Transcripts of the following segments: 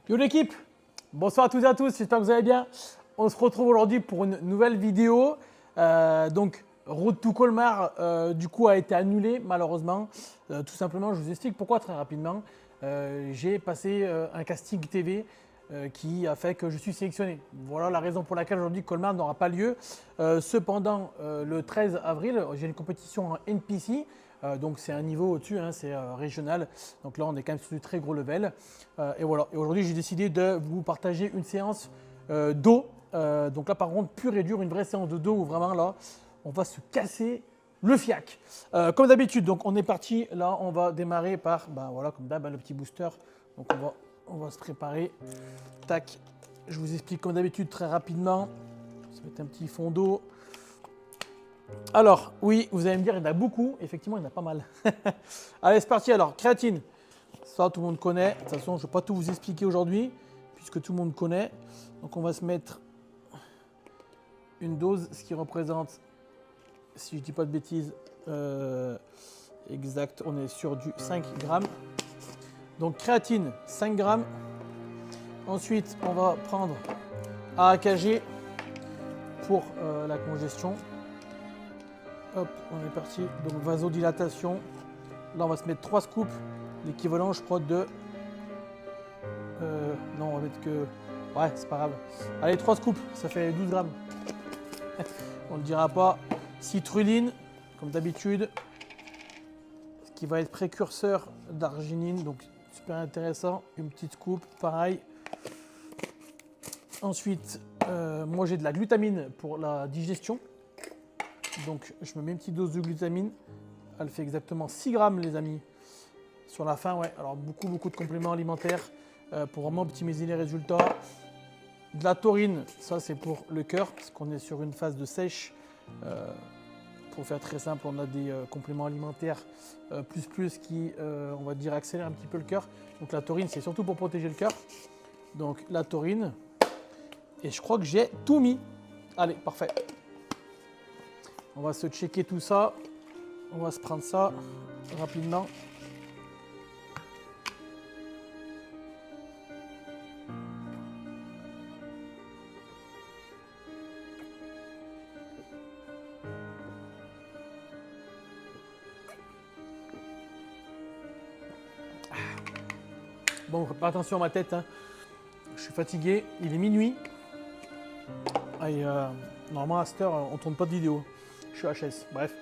Yo l'équipe, bonsoir à toutes et à tous, j'espère que vous allez bien. On se retrouve aujourd'hui pour une nouvelle vidéo. Road to Colmar du coup a été annulée malheureusement. Tout simplement, je vous explique pourquoi très rapidement. J'ai passé un casting TV qui a fait que je suis sélectionné. Voilà la raison pour laquelle aujourd'hui Colmar n'aura pas lieu. Cependant, le 13 avril, j'ai une compétition en NPC. Donc c'est un niveau au-dessus, hein, c'est régional. Donc là, on est quand même sur du très gros level. Et voilà. Et aujourd'hui, j'ai décidé de vous partager une séance d'eau. Donc là, par contre, pure et dure, une vraie séance de dos où vraiment là, on va se casser le fiac. Comme d'habitude, donc on est parti. Là, on va démarrer par, voilà, comme d'hab, le petit booster. Donc on va se préparer. Tac. Je vous explique comme d'habitude très rapidement. Ça va être un petit fond d'eau. Alors, oui, vous allez me dire, il y en a beaucoup. Effectivement, il y en a pas mal. Allez, c'est parti. Alors, créatine. Ça, tout le monde connaît. De toute façon, je ne vais pas tout vous expliquer aujourd'hui, puisque tout le monde connaît. Donc, on va se mettre une dose, ce qui représente, si je ne dis pas de bêtises, exact, on est sur du 5 grammes. Donc, créatine, 5 grammes. Ensuite, on va prendre AKG pour la congestion. Hop, on est parti. Donc vasodilatation. Là, on va se mettre 3 scoops. L'équivalent, je crois, de... non, on va mettre que... Ouais, c'est pas grave. Allez, 3 scoops, ça fait 12 grammes. On ne le dira pas. Citrulline, comme d'habitude. Ce qui va être précurseur d'arginine. Donc, super intéressant. Une petite scoop, pareil. Ensuite, moi, j'ai de la glutamine pour la digestion. Donc, je me mets une petite dose de glutamine. Elle fait exactement 6 grammes, les amis. Sur la fin, ouais. Alors, beaucoup de compléments alimentaires pour vraiment optimiser les résultats. De la taurine, ça, c'est pour le cœur, parce qu'on est sur une phase de sèche. Pour faire très simple, on a des compléments alimentaires qui, on va dire, accélèrent un petit peu le cœur. Donc, la taurine, c'est surtout pour protéger le cœur. Donc, la taurine. Et je crois que j'ai tout mis. Allez, parfait. On va se checker tout ça. On va se prendre ça rapidement. Bon, pas attention à ma tête. Hein. Je suis fatigué. Il est minuit. Et, normalement, à cette heure, on ne tourne pas de vidéo. Je suis HS, bref.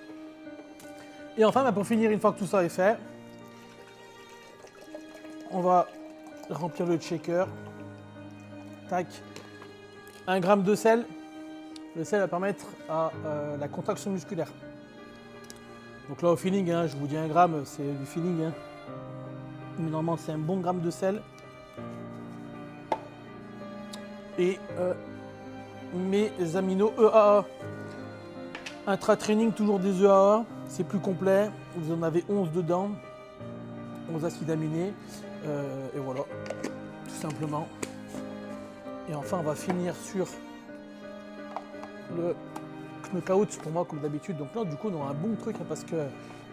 Et enfin, pour finir, une fois que tout ça est fait, on va remplir le shaker. Tac. 1 gramme de sel. Le sel va permettre à la contraction musculaire. Donc là, au feeling, hein, je vous dis 1 gramme, c'est du feeling. Hein. Mais normalement, c'est un bon gramme de sel. Et mes aminos EAA. Intra-training, toujours des EAA, c'est plus complet. Vous en avez 11 dedans, 11 acides aminés. Et voilà, tout simplement. Et enfin, on va finir sur le knockout pour moi, comme d'habitude. Donc là, du coup, on a un bon truc parce que,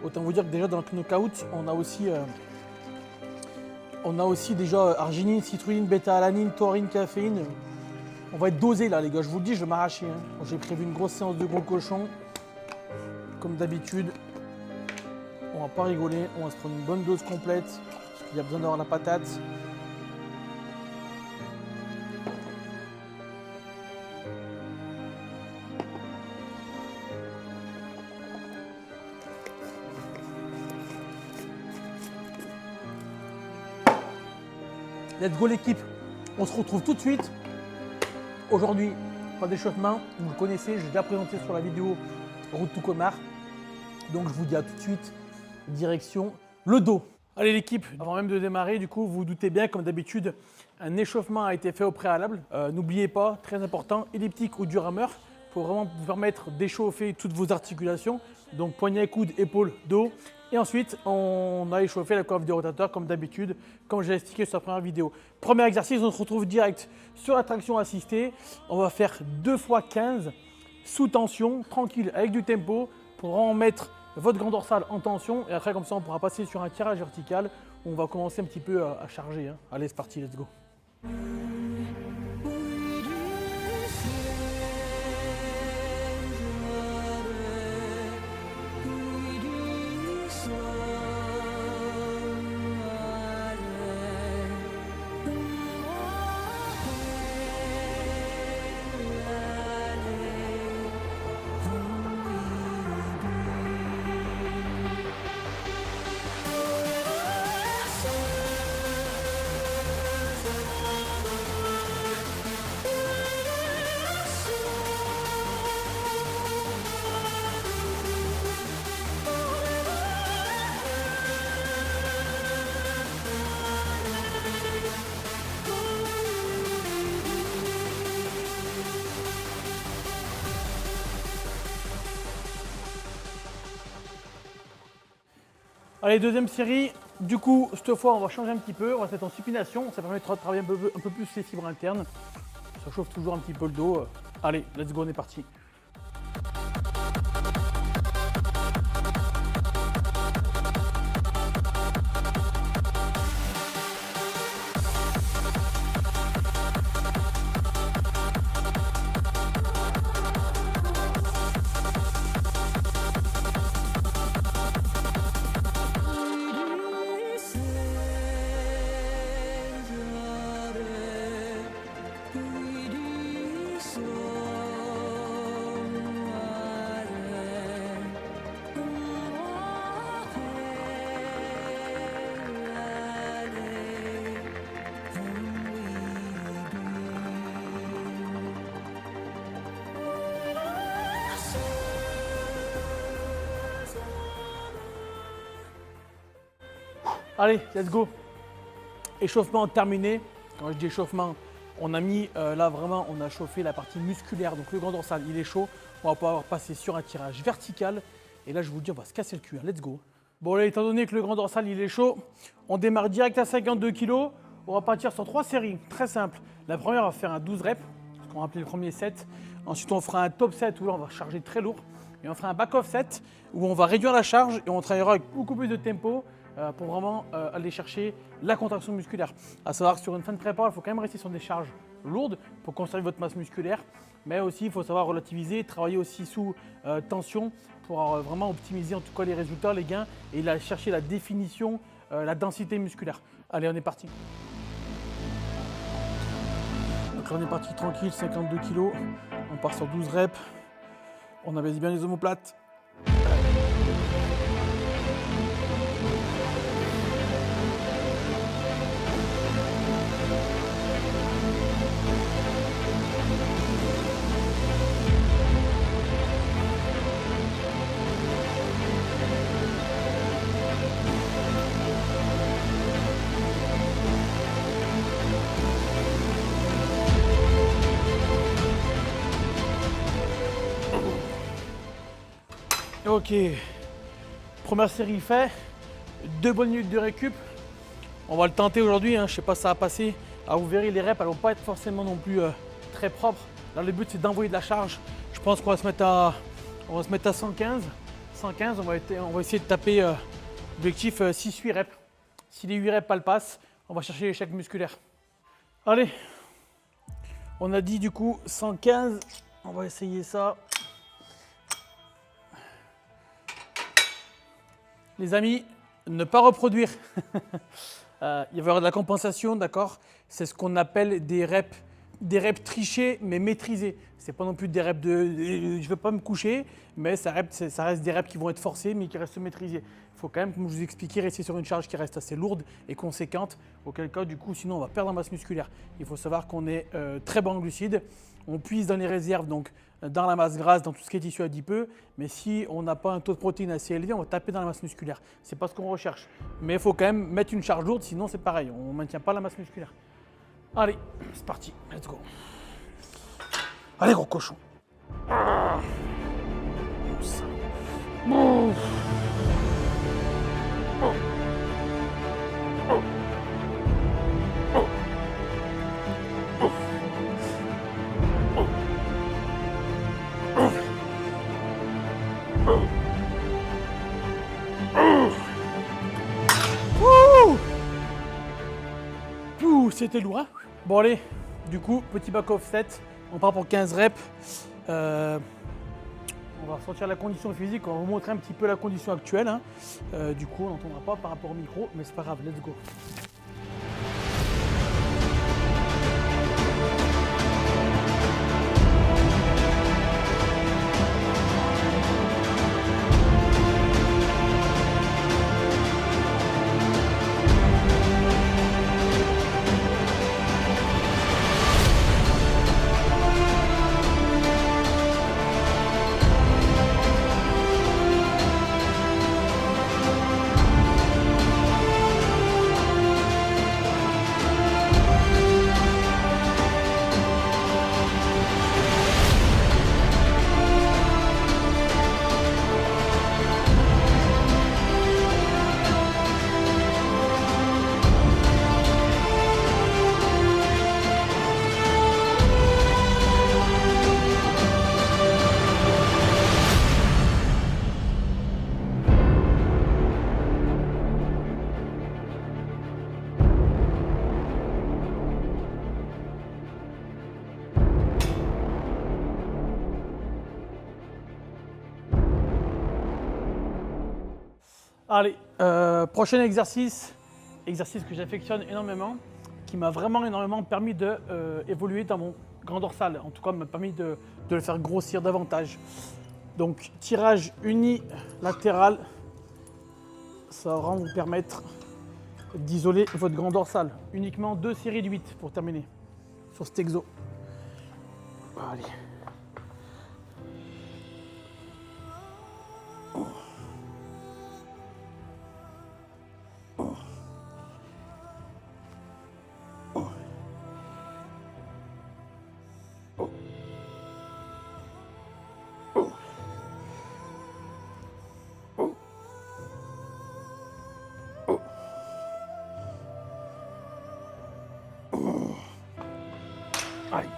autant vous dire que déjà dans le knockout, on a aussi déjà arginine, citrulline, bêta-alanine, taurine, caféine. On va être dosé là, les gars. Je vous le dis, je vais m'arracher. Hein. J'ai prévu une grosse séance de gros cochon. Comme d'habitude, on va pas rigoler. On va se prendre une bonne dose complète. Parce qu'il y a besoin d'avoir la patate. Let's go l'équipe. On se retrouve tout de suite. Aujourd'hui, pas d'échauffement, vous le connaissez, j'ai déjà présenté sur la vidéo Road to Colmar. Donc je vous dis à tout de suite, direction le dos. Allez l'équipe, avant même de démarrer, du coup, vous vous doutez bien, comme d'habitude, un échauffement a été fait au préalable. N'oubliez pas, très important, elliptique ou du rameur, pour vraiment vous permettre d'échauffer toutes vos articulations. Donc poignet, coude, épaule, dos. Et ensuite, on a échauffé la coiffe du rotateur comme d'habitude, comme j'ai expliqué sur la première vidéo. Premier exercice, on se retrouve direct sur la traction assistée. On va faire 2 fois 15 sous tension, tranquille, avec du tempo, pour vraiment mettre votre grand dorsal en tension. Et après, comme ça, on pourra passer sur un tirage vertical où on va commencer un petit peu à charger. Hein. Allez, c'est parti, let's go. Allez, deuxième série. Du coup, cette fois, on va changer un petit peu. On va se mettre en supination. Ça permettra de travailler un peu plus les fibres internes. Ça chauffe toujours un petit peu le dos. Allez, let's go, on est parti. Allez, let's go. Échauffement terminé. Quand je dis échauffement, on a mis là vraiment, on a chauffé la partie musculaire. Donc le grand dorsal, il est chaud. On va pouvoir passer sur un tirage vertical. Et là, je vous dis, on va se casser le cul. Hein. Let's go. Bon, là, étant donné que le grand dorsal, il est chaud, on démarre direct à 52 kg. On va partir sur 3 séries. Très simple. La première, on va faire un 12 reps, ce qu'on va appeler le premier set. Ensuite, on fera un top set où là, on va charger très lourd. Et on fera un back-off set où on va réduire la charge et on travaillera avec beaucoup plus de tempo. Pour vraiment aller chercher la contraction musculaire. À savoir que sur une fin de prépa, il faut quand même rester sur des charges lourdes pour conserver votre masse musculaire, mais aussi il faut savoir relativiser, travailler aussi sous tension pour vraiment optimiser en tout cas les résultats, les gains et chercher la définition, la densité musculaire. Allez, on est parti. Donc là, on est parti tranquille, 52 kg, on part sur 12 reps, on abaisse bien les omoplates. Ok, première série fait, 2 bonnes minutes de récup. On va le tenter aujourd'hui, hein. Je sais pas si ça va passer. Ah, vous verrez, les reps elles vont pas être forcément non plus très propres. Là, le but c'est d'envoyer de la charge. Je pense qu'on va se mettre à 115. 115, on va essayer de taper l'objectif 6-8 reps. Si les 8 reps pas le passent, on va chercher l'échec musculaire. Allez, on a dit du coup 115, on va essayer ça. Les amis, ne pas reproduire. Il va y avoir de la compensation, d'accord? C'est ce qu'on appelle des reps trichés mais maîtrisés. C'est pas non plus des reps de je ne veux pas me coucher, mais ça reste des reps qui vont être forcés mais qui restent maîtrisés. Il faut quand même, comme je vous ai expliqué, rester sur une charge qui reste assez lourde et conséquente, auquel cas du coup sinon on va perdre en masse musculaire. Il faut savoir qu'on est très bon en glucides, on puise dans les réserves, donc dans la masse grasse, dans tout ce qui est tissu adipeux, mais si on n'a pas un taux de protéines assez élevé, on va taper dans la masse musculaire. C'est pas ce qu'on recherche. Mais il faut quand même mettre une charge lourde, sinon c'est pareil, on ne maintient pas la masse musculaire. Allez, c'est parti, let's go. Allez gros cochon. C'était lourd, hein? Bon allez, du coup, petit back offset, on part pour 15 reps. On va sortir la condition physique, on va vous montrer un petit peu la condition actuelle. Hein. Du coup, on n'entendra pas par rapport au micro, mais c'est pas grave, let's go. Allez, prochain exercice que j'affectionne énormément, qui m'a vraiment énormément permis d'évoluer dans mon grand dorsal, en tout cas m'a permis de le faire grossir davantage. Donc tirage unilatéral, ça va vraiment vous permettre d'isoler votre grand dorsal. Uniquement 2 séries de 8 pour terminer sur cet exo. Allez. Allez.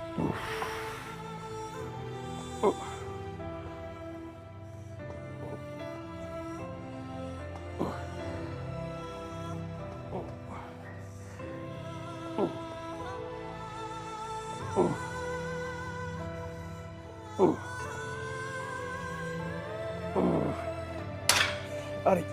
Allez.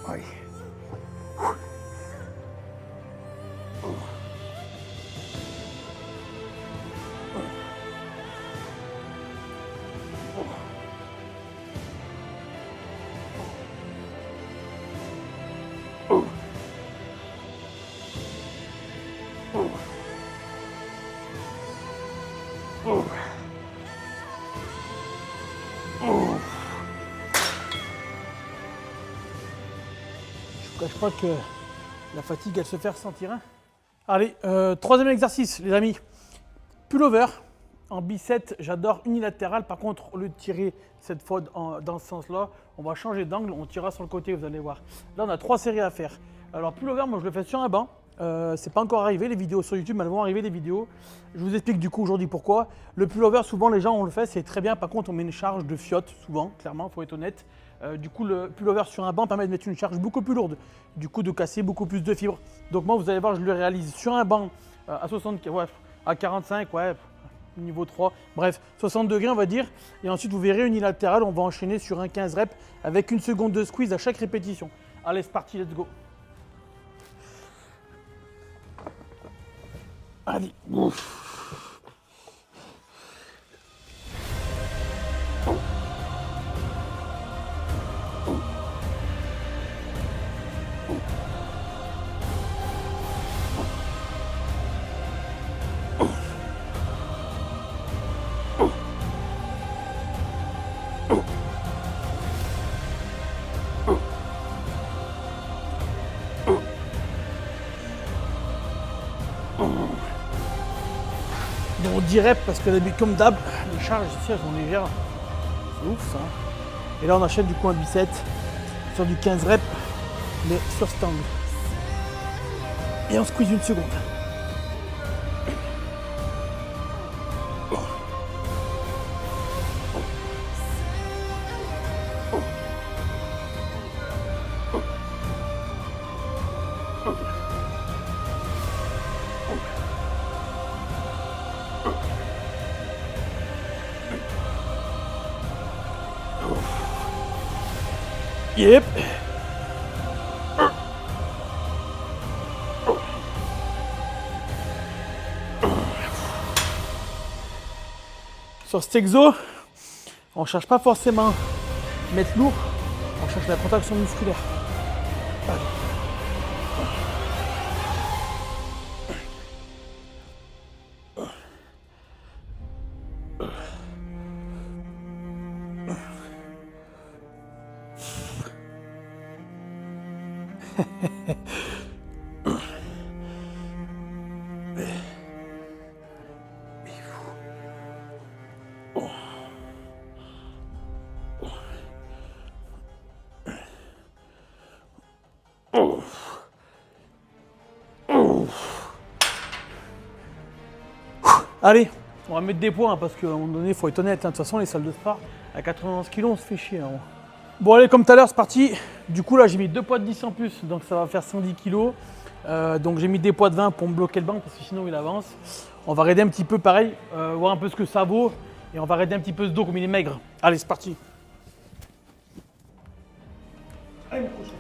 Allez. Je ne cache pas que la fatigue, elle se fait ressentir. Hein. Allez, troisième exercice, les amis. Pullover en bicep, j'adore unilatéral. Par contre, au lieu de tirer cette fois dans ce sens-là, on va changer d'angle, on tirera sur le côté, vous allez voir. Là, on a 3 séries à faire. Alors, pullover, moi, je le fais sur un banc. C'est pas encore arrivé, les vidéos sur YouTube, elles vont arriver les vidéos. Je vous explique du coup aujourd'hui pourquoi. Le pullover, souvent les gens on le fait, c'est très bien. Par contre, on met une charge de fiotte, souvent, clairement, il faut être honnête. Du coup, le pullover sur un banc permet de mettre une charge beaucoup plus lourde, du coup de casser beaucoup plus de fibres. Donc moi, vous allez voir, je le réalise sur un banc à 60, ouais, à 45, ouais, niveau 3, bref, 60 degrés on va dire. Et ensuite, vous verrez unilatéral, on va enchaîner sur un 15 reps avec une seconde de squeeze à chaque répétition. Allez, c'est parti, let's go. Allez, ouf. On dirait parce que comme d'hab, les charges ici elles sont légères. C'est ouf ça. Et là on achète du coup un bicep sur du 15 reps, mais sur cet angle. Et on squeeze une seconde. Yep. Sur cet exo, on ne cherche pas forcément mettre lourd, on cherche la contraction musculaire. Allez. Allez, on va mettre des points parce qu'à un moment donné, il faut être honnête. De toute façon, les salles de sport, à 91 kg, on se fait chier. Hein. Bon, allez, comme tout à l'heure, c'est parti. Du coup, là, j'ai mis 2 poids de 10 en plus, donc ça va faire 110 kg. Donc, j'ai mis des poids de 20 pour me bloquer le banc parce que sinon, il avance. On va raider un petit peu pareil, voir un peu ce que ça vaut. Et on va raider un petit peu ce dos comme il est maigre. Allez, c'est parti. Allez, mon cochon.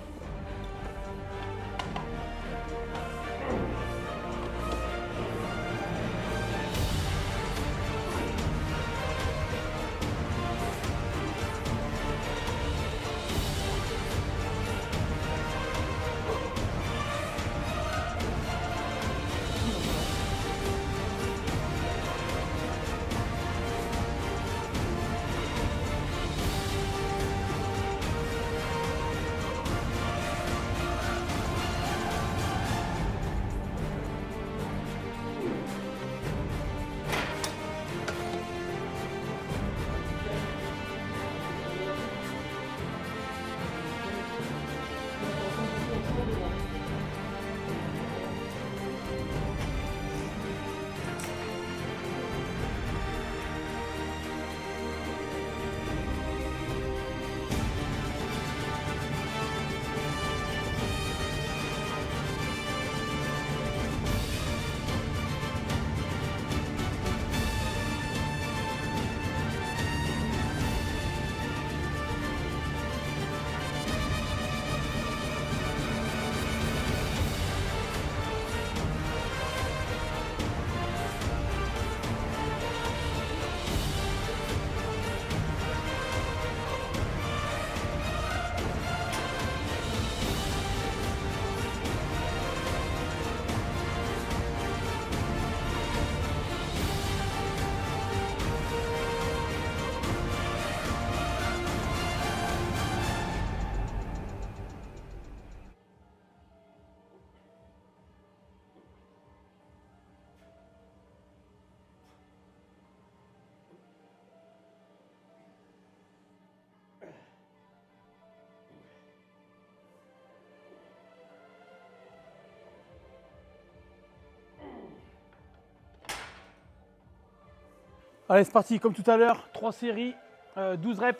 Allez, c'est parti, comme tout à l'heure, 3 séries, 12 reps.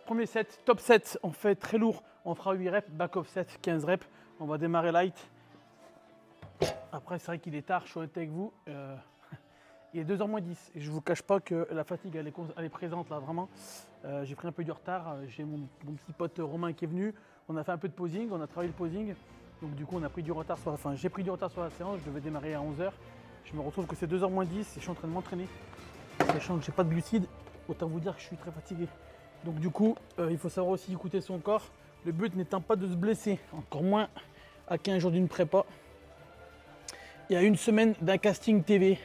Premier set, top 7, on fait très lourd. On fera 8 reps, back off 7, 15 reps. On va démarrer light. Après, c'est vrai qu'il est tard, je suis honnête avec vous. Il est 2h moins 10 et je ne vous cache pas que la fatigue, elle est présente là, vraiment. J'ai pris un peu du retard. J'ai mon petit pote Romain qui est venu. On a fait un peu de posing, on a travaillé le posing. Donc du coup, on a pris du retard sur j'ai pris du retard sur la séance. Je devais démarrer à 11h. Je me retrouve que c'est 2h moins 10 et je suis en train de m'entraîner. Sachant que j'ai pas de glucides, autant vous dire que je suis très fatigué. Donc du coup, il faut savoir aussi écouter son corps. Le but n'étant pas de se blesser, encore moins à 15 jours d'une prépa. Il y a une semaine d'un casting TV.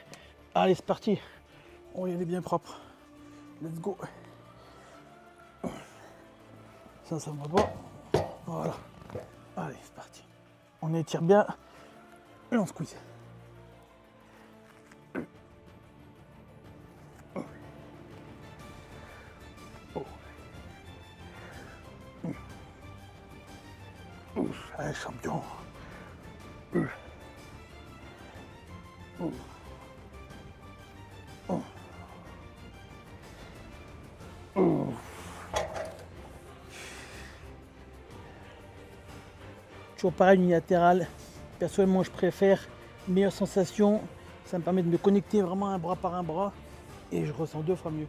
Allez, c'est parti. On y est bien propre. Let's go. Ça ne va pas. Voilà. Allez, c'est parti. On étire bien et on squeeze. Allez, champion. Toujours pareil, unilatéral. Personnellement, je préfère. Meilleure sensation. Ça me permet de me connecter vraiment un bras par un bras. Et je ressens 2 fois mieux.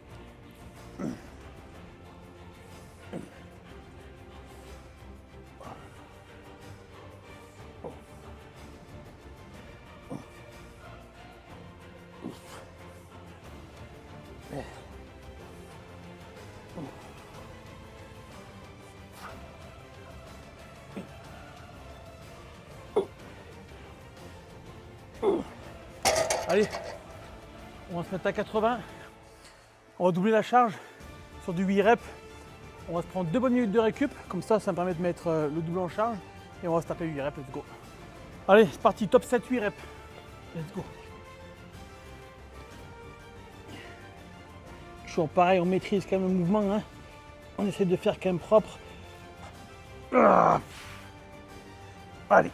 Allez, on va se mettre à 80. On va doubler la charge sur du 8 reps. On va se prendre 2 bonnes minutes de récup. Comme ça me permet de mettre le double en charge. Et on va se taper 8 reps. Let's go. Allez, c'est parti. Top 7, 8 reps. Let's go. Toujours pareil, on maîtrise quand même le mouvement. Hein. On essaie de faire quand même propre. Allez.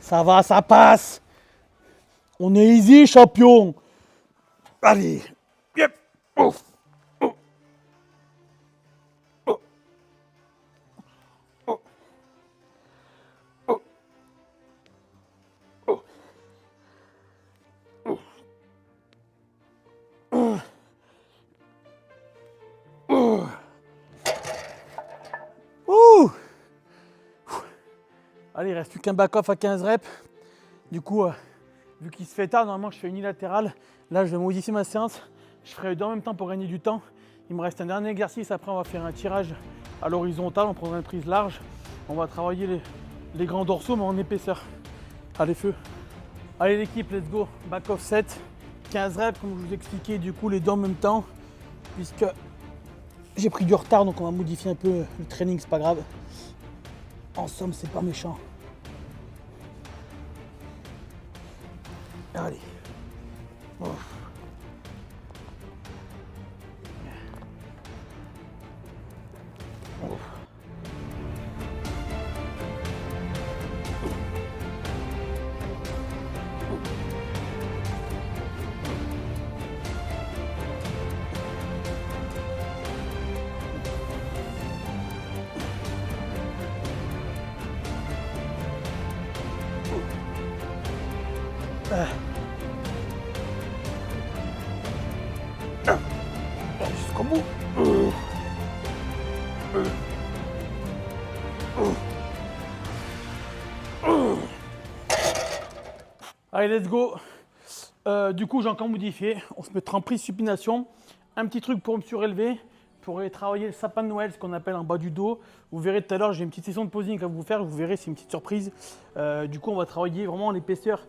Ça va, ça passe. On est easy, champion. Allez. Yep. Ouf. Allez, il reste plus qu'un back-off à 15 reps. Du coup, vu qu'il se fait tard, normalement je fais unilatéral. Là, je vais modifier ma séance. Je ferai les 2 en même temps pour gagner du temps. Il me reste un dernier exercice. Après, on va faire un tirage à l'horizontale. On prendra une prise large. On va travailler les grands dorsaux, mais en épaisseur. Allez, feu. Allez, l'équipe, let's go. Back-off 7. 15 reps, comme je vous expliquais, du coup, les 2 en même temps. Puisque j'ai pris du retard, donc on va modifier un peu le training, c'est pas grave. En somme, c'est pas méchant. Allez. Oh. Oh. Jusqu'au bout. Allez, let's go. Du coup, j'ai encore modifié. On se mettra en prise supination. Un petit truc pour me surélever, pour aller travailler le sapin de Noël, ce qu'on appelle en bas du dos. Vous verrez tout à l'heure, j'ai une petite session de posing à vous faire. Vous verrez, c'est une petite surprise. Du coup, on va travailler vraiment l'épaisseur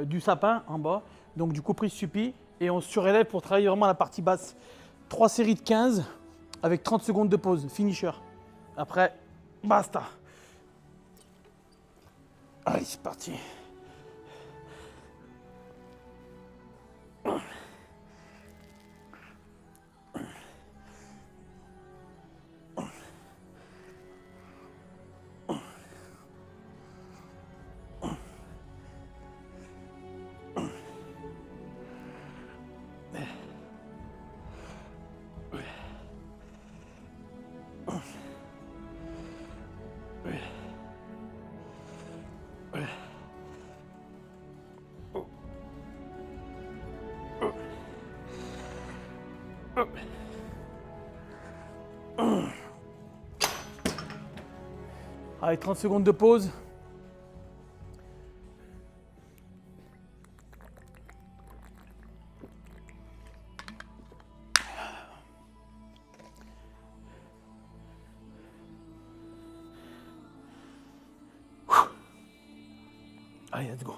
du sapin en bas. Donc, du coup, prise supi. Et on se surélève pour travailler vraiment la partie basse. 3 séries de 15 avec 30 secondes de pause. Finisher. Après, basta. Allez, c'est parti. Allez, 30 secondes de pause. Allez, let's go.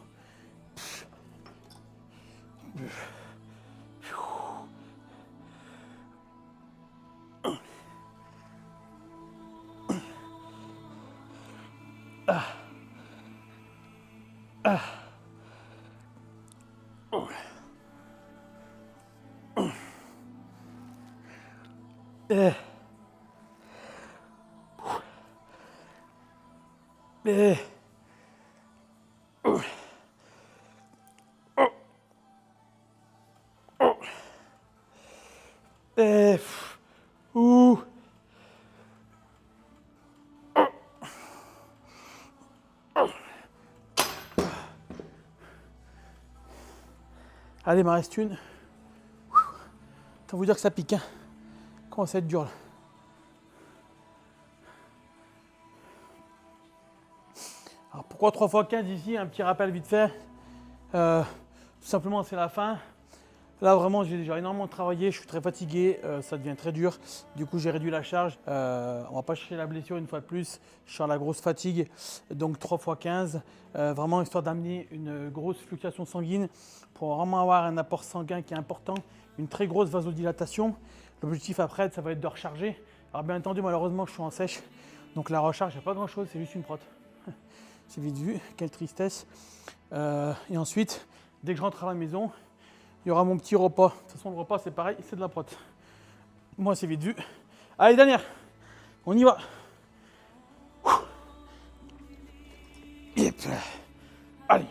Allez, il m'en reste une. Autant vous dire que ça pique. Hein. Comment ça va être dur là. Alors pourquoi 3x15 ici? Un petit rappel vite fait. Tout simplement, c'est la fin. Là, vraiment, j'ai déjà énormément travaillé. Je suis très fatigué. Ça devient très dur. Du coup, j'ai réduit la charge. On ne va pas chercher la blessure une fois de plus. Je suis à la grosse fatigue. Donc 3x15. Vraiment, histoire d'amener une grosse fluctuation sanguine pour vraiment avoir un apport sanguin qui est important. Une très grosse vasodilatation. L'objectif après, ça va être de recharger. Alors, bien entendu, malheureusement, je suis en sèche. Donc, la recharge, il n'y a pas grand-chose. C'est juste une prot. C'est vite vu. Quelle tristesse. Et ensuite, dès que je rentre à la maison, il y aura mon petit repas. De toute façon, le repas, c'est pareil, c'est de la prot. Moi, c'est vite vu. Allez, dernière. On y va. Yep. Allez.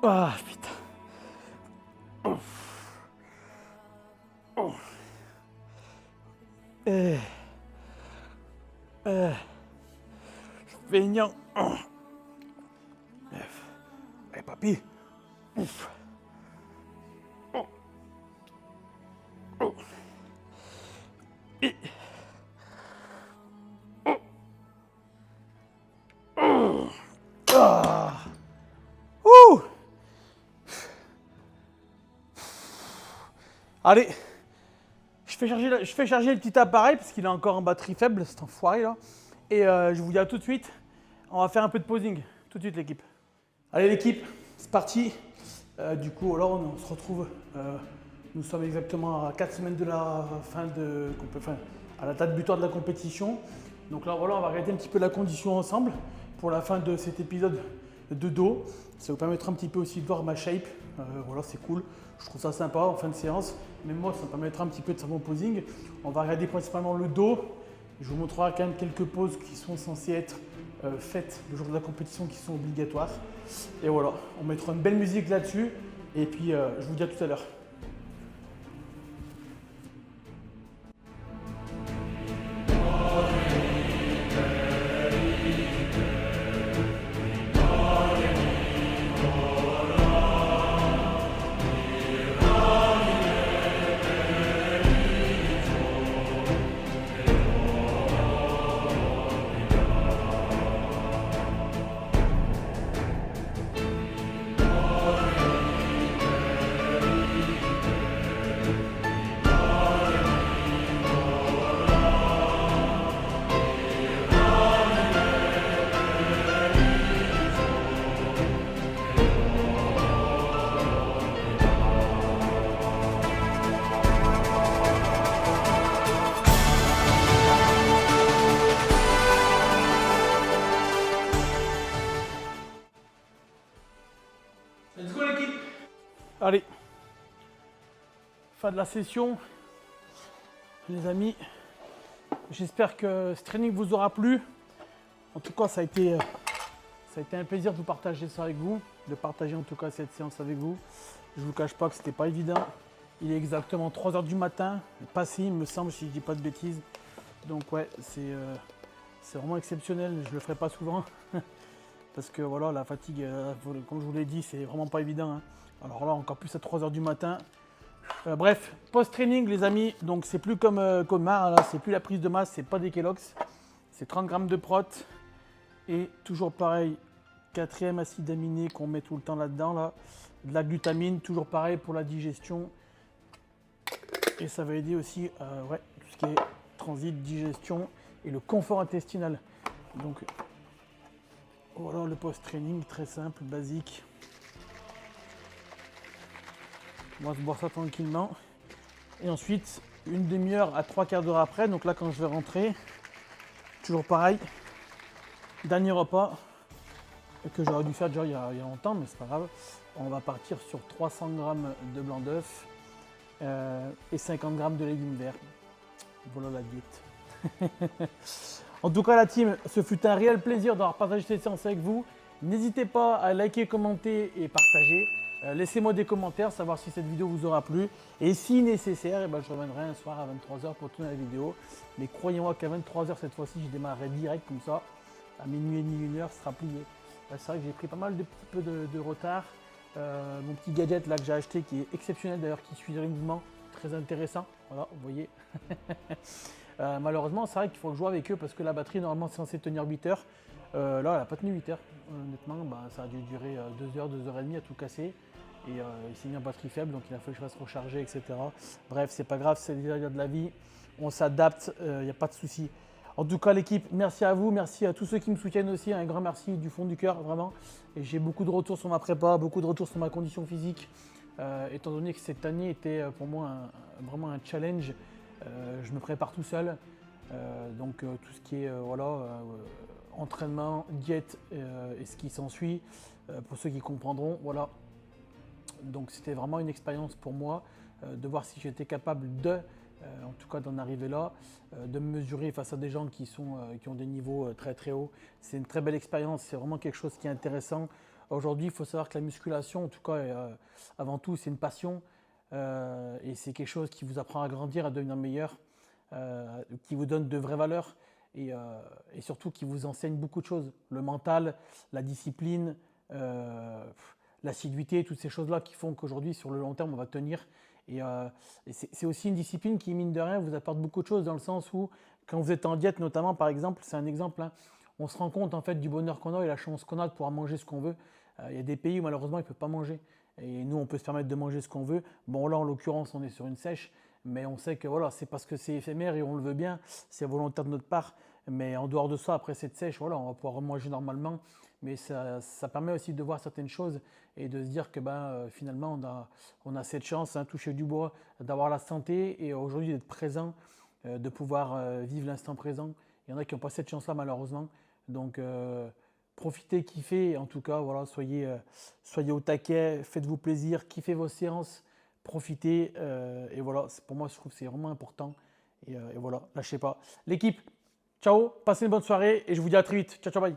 Ah, putain. Feignant. Allez, papy. Ouf. Ouh. Allez, je fais charger le petit appareil parce qu'il est encore en batterie faible, cet enfoiré là. Et je vous dis à tout de suite, on va faire un peu de posing, tout de suite l'équipe. Allez l'équipe, c'est parti. Du coup, alors on se retrouve, nous sommes exactement à 4 semaines de la fin à la date butoir de la compétition. Donc là, voilà, on va regarder un petit peu la condition ensemble pour la fin de cet épisode de dos. Ça vous permettra un petit peu aussi de voir ma shape. Voilà, c'est cool. Je trouve ça sympa en fin de séance. Même moi, ça me permettra un petit peu de savoir mon posing. On va regarder principalement le dos. Je vous montrerai quand même quelques poses qui sont censées être faites le jour de la compétition, qui sont obligatoires. Et voilà, on mettra une belle musique là-dessus. Et puis, je vous dis à tout à l'heure. Let's go l'équipe. Allez, fin de la session, les amis. J'espère que ce training vous aura plu. En tout cas, ça a été un plaisir de vous partager ça avec vous, de partager en tout cas cette séance avec vous. Je ne vous cache pas que c'était pas évident. Il est exactement 3 h du matin, passé il me semble, si je dis pas de bêtises. Donc ouais, c'est vraiment exceptionnel, je le ferai pas souvent. Parce que voilà, la fatigue, comme je vous l'ai dit, c'est vraiment pas évident. Hein. Alors là, encore plus à 3 h du matin. Bref, post-training les amis, donc c'est plus comme Mar, là, c'est plus la prise de masse, c'est pas des Kellogg's. C'est 30 grammes de prot. Et toujours pareil, 4e acide aminé qu'on met tout le temps là-dedans, là. De la glutamine, toujours pareil pour la digestion. Et ça va aider aussi tout ce qui est transit, digestion et le confort intestinal. Donc voilà le post-training, très simple, basique. On va se boire ça tranquillement. Et ensuite, une demi-heure à 3/4 d'heure après. Donc là, quand je vais rentrer, toujours pareil, dernier repas que j'aurais dû faire déjà il y a longtemps, mais c'est pas grave. On va partir sur 300 grammes de blanc d'œuf et 50 grammes de légumes verts. Voilà la diète. En tout cas, la team, ce fut un réel plaisir d'avoir partagé cette séance avec vous. N'hésitez pas à liker, commenter et partager. Laissez-moi des commentaires, savoir si cette vidéo vous aura plu. Et si nécessaire, eh ben, je reviendrai un soir à 23 h pour tourner la vidéo. Mais croyez-moi qu'à 23 h cette fois-ci, je démarrerai direct comme ça. À minuit et demi, 1 h, ce sera plié. C'est vrai que j'ai pris pas mal de petits peu de retard. Mon petit gadget là que j'ai acheté qui est exceptionnel d'ailleurs, qui suit les mouvements, très intéressant. Voilà, vous voyez. Malheureusement, c'est vrai qu'il faut jouer avec eux parce que la batterie normalement c'est censé tenir 8 heures. Là, elle n'a pas tenu 8 heures. Honnêtement, ça a dû durer 2 heures, 2 heures et demie à tout casser. Et il s'est mis en batterie faible, donc il a fallu que je fasse recharger, etc. Bref, c'est pas grave, c'est les aléas de la vie. On s'adapte, il n'y a pas de souci. En tout cas, l'équipe, merci à vous, merci à tous ceux qui me soutiennent aussi. Un grand merci du fond du cœur, vraiment. Et j'ai beaucoup de retours sur ma prépa, beaucoup de retours sur ma condition physique. Étant donné que cette année était pour moi vraiment un challenge, je me prépare tout seul. Donc tout ce qui est entraînement, diète et ce qui s'ensuit, pour ceux qui comprendront, voilà. Donc c'était vraiment une expérience pour moi de voir si j'étais capable en tout cas d'en arriver là, de me mesurer face à des gens qui ont des niveaux très très hauts. C'est une très belle expérience, c'est vraiment quelque chose qui est intéressant. Aujourd'hui, il faut savoir que la musculation, en tout cas avant tout, c'est une passion et c'est quelque chose qui vous apprend à grandir, à devenir meilleur, qui vous donne de vraies valeurs et surtout qui vous enseigne beaucoup de choses. Le mental, la discipline, l'assiduité, toutes ces choses-là qui font qu'aujourd'hui, sur le long terme, on va tenir. Et c'est aussi une discipline qui, mine de rien, vous apporte beaucoup de choses dans le sens où, quand vous êtes en diète, notamment, par exemple, c'est un exemple, hein, on se rend compte en fait du bonheur qu'on a et la chance qu'on a de pouvoir manger ce qu'on veut. Il y a des pays où malheureusement ils ne peuvent pas manger. Et nous, on peut se permettre de manger ce qu'on veut. Bon, là, en l'occurrence, on est sur une sèche, mais on sait que voilà, c'est parce que c'est éphémère et on le veut bien, c'est volontaire de notre part. Mais en dehors de ça, après cette sèche, voilà, on va pouvoir manger normalement. Mais ça permet aussi de voir certaines choses et de se dire que finalement, on a cette chance, hein, toucher du bois, d'avoir la santé et aujourd'hui d'être présent, de pouvoir vivre l'instant présent. Il y en a qui n'ont pas cette chance-là, malheureusement. Donc, profitez, kiffez. En tout cas, voilà, soyez au taquet, faites-vous plaisir, kiffez vos séances, profitez. Et voilà, pour moi, je trouve que c'est vraiment important. Et voilà, lâchez pas. L'équipe, ciao, passez une bonne soirée et je vous dis à très vite. Ciao, ciao, bye.